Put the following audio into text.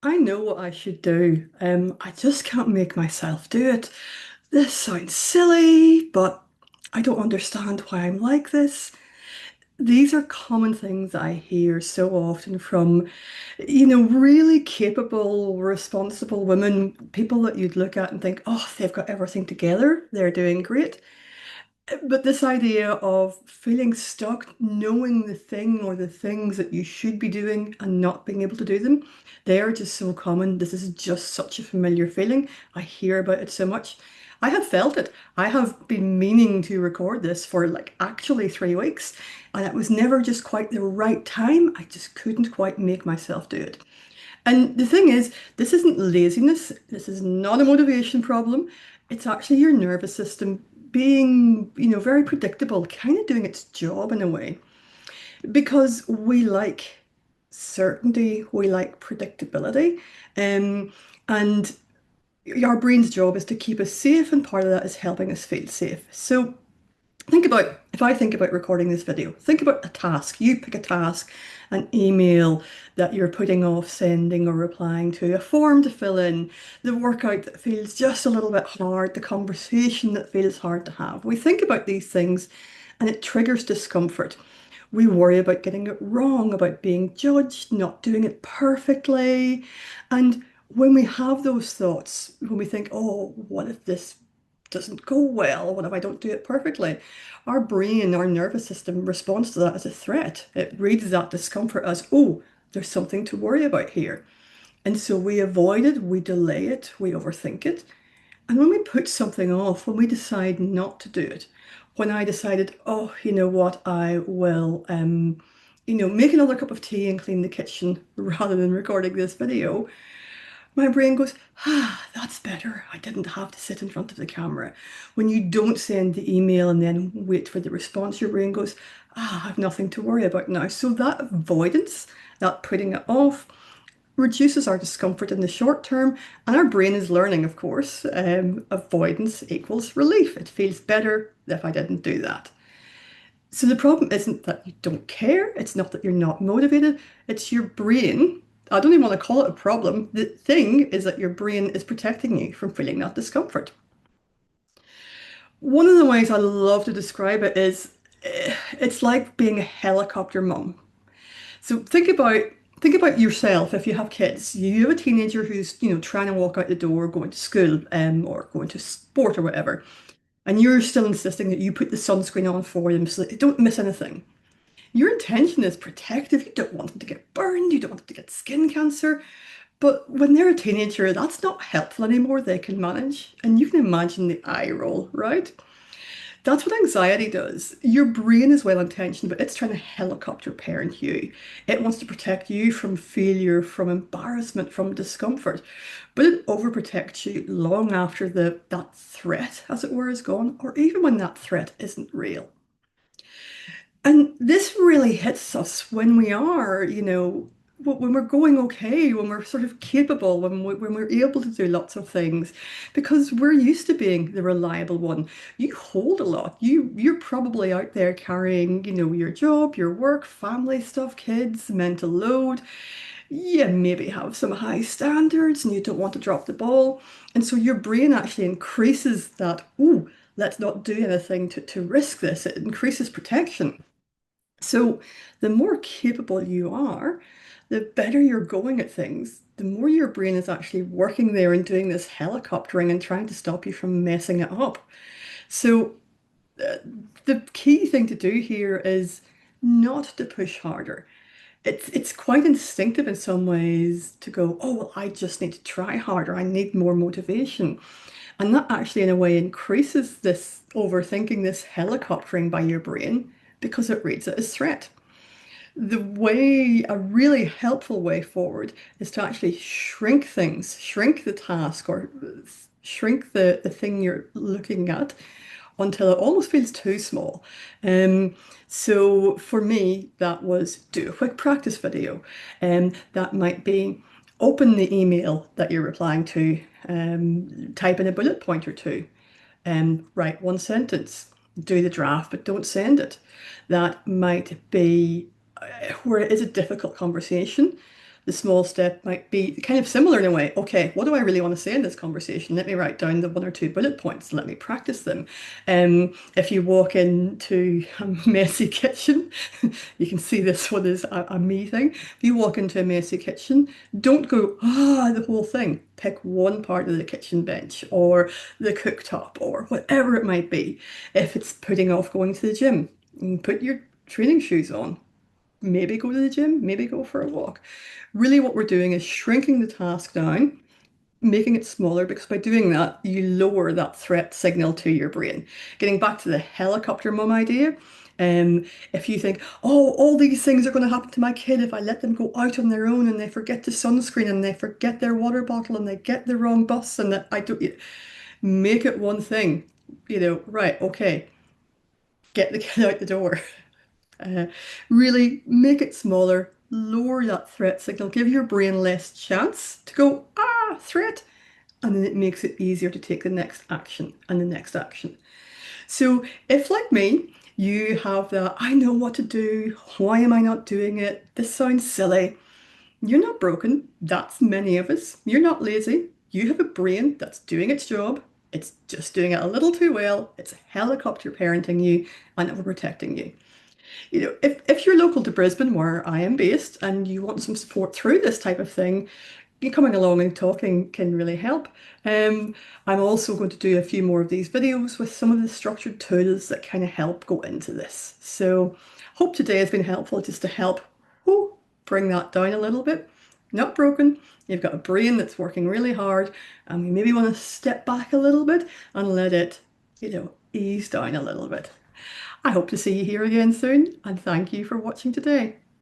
I know what I should do. I just can't make myself do it. This sounds silly, but I don't understand why I'm like this. These are common things I hear so often from, really capable, responsible women, people that you'd look at and think, oh, they've got everything together, they're doing great. But this idea of feeling stuck, knowing the thing or the things that you should be doing and not being able to do them, they are just so common. This is just such a familiar feeling. I hear about it so much. I have felt it. I have been meaning to record this for like actually 3 weeks, and it was never just quite the right time. I just couldn't quite make myself do it. And the thing is, this isn't laziness. This is not a motivation problem. It's actually your nervous system being, very predictable, kind of doing its job in a way. Because we like certainty, we like predictability. And our brain's job is to keep us safe, and part of that is helping us feel safe. So if I think about recording this video, think about a task. You pick a task, an email that you're putting off sending or replying to, a form to fill in, the workout that feels just a little bit hard, the conversation that feels hard to have. We think about these things and it triggers discomfort. We worry about getting it wrong, about being judged, not doing it perfectly. And when we have those thoughts, when we think, oh, what if this doesn't go well? What if I don't do it perfectly? Our brain, our nervous system responds to that as a threat. It reads that discomfort as, oh, there's something to worry about here. And so we avoid it, we delay it, we overthink it. And when we put something off, when we decide not to do it, when I decided, oh, you know what, I will, make another cup of tea and clean the kitchen rather than recording this video, my brain goes, ah, that's better. I didn't have to sit in front of the camera. When you don't send the email and then wait for the response, your brain goes, ah, I have nothing to worry about now. So that avoidance, that putting it off, reduces our discomfort in the short term. And our brain is learning, of course, avoidance equals relief. It feels better if I didn't do that. So the problem isn't that you don't care. It's not that you're not motivated. It's your brain. I don't even want to call it a problem. The thing is that your brain is protecting you from feeling that discomfort. One of the ways I love to describe it is it's like being a helicopter mum. So think about yourself if you have kids. You have a teenager who's, trying to walk out the door, going to school, or going to sport or whatever, and you're still insisting that you put the sunscreen on for them so that they don't miss anything. Your intention is protective. You don't want them to get burned. You don't want them to get skin cancer. But when they're a teenager, that's not helpful anymore. They can manage. And you can imagine the eye roll, right? That's what anxiety does. Your brain is well intentioned, but it's trying to helicopter parent you. It wants to protect you from failure, from embarrassment, from discomfort. But it overprotects you long after that threat, as it were, is gone, or even when that threat isn't real. And this really hits us when we are, when we're going okay, when we're sort of capable, when we're able to do lots of things, because we're used to being the reliable one. You hold a lot. You're probably out there carrying, your job, your work, family stuff, kids, mental load. You maybe have some high standards and you don't want to drop the ball. And so your brain actually increases that, ooh, let's not do anything to risk this. It increases protection. So the more capable you are, the better you're going at things, the more your brain is actually working there and doing this helicoptering and trying to stop you from messing it up. So uh, the key thing to do here is not to push harder. It's quite instinctive in some ways to go, oh, well, I just need to try harder. I need more motivation. And that actually, in a way, increases this overthinking, this helicoptering by your brain because it reads it as threat. A really helpful way forward is to actually shrink things, shrink the task or shrink the thing you're looking at until it almost feels too small. Um, so for me, that was do a quick practice video. That might be open the email that you're replying to, type in a bullet point or two, write one sentence, do the draft, but don't send it. That might be where it is a difficult conversation. The small step might be kind of similar in a way. Okay, what do I really want to say in this conversation? Let me write down the one or two bullet points. Let me practice them. If you walk into a messy kitchen, you can see this one is a me thing. If you walk into a messy kitchen, don't go, the whole thing. Pick one part of the kitchen bench or the cooktop or whatever it might be. If it's putting off going to the gym, put your training shoes on. Maybe go to the gym, maybe go for a walk. Really, what we're doing is shrinking the task down, making it smaller, because by doing that, you lower that threat signal to your brain. Getting back to the helicopter mum idea, if you think, oh, all these things are going to happen to my kid if I let them go out on their own and they forget the sunscreen and they forget their water bottle and they get the wrong bus and that I don't, make it one thing. Right, okay, get the kid out the door. Uh, really make it smaller, lower that threat signal, give your brain less chance to go, threat, and then it makes it easier to take the next action and the next action. So if, like me, you have that, I know what to do, why am I not doing it? This sounds silly. You're not broken. That's many of us. You're not lazy. You have a brain that's doing its job. It's just doing it a little too well. It's helicopter parenting you and overprotecting you. If you're local to Brisbane, where I am based, and you want some support through this type of thing, you coming along and talking can really help. I'm also going to do a few more of these videos with some of the structured tools that kind of help go into this. So hope today has been helpful just to help bring that down a little bit. Not broken. You've got a brain that's working really hard, and we maybe want to step back a little bit and let it, ease down a little bit. I hope to see you here again soon, and thank you for watching today.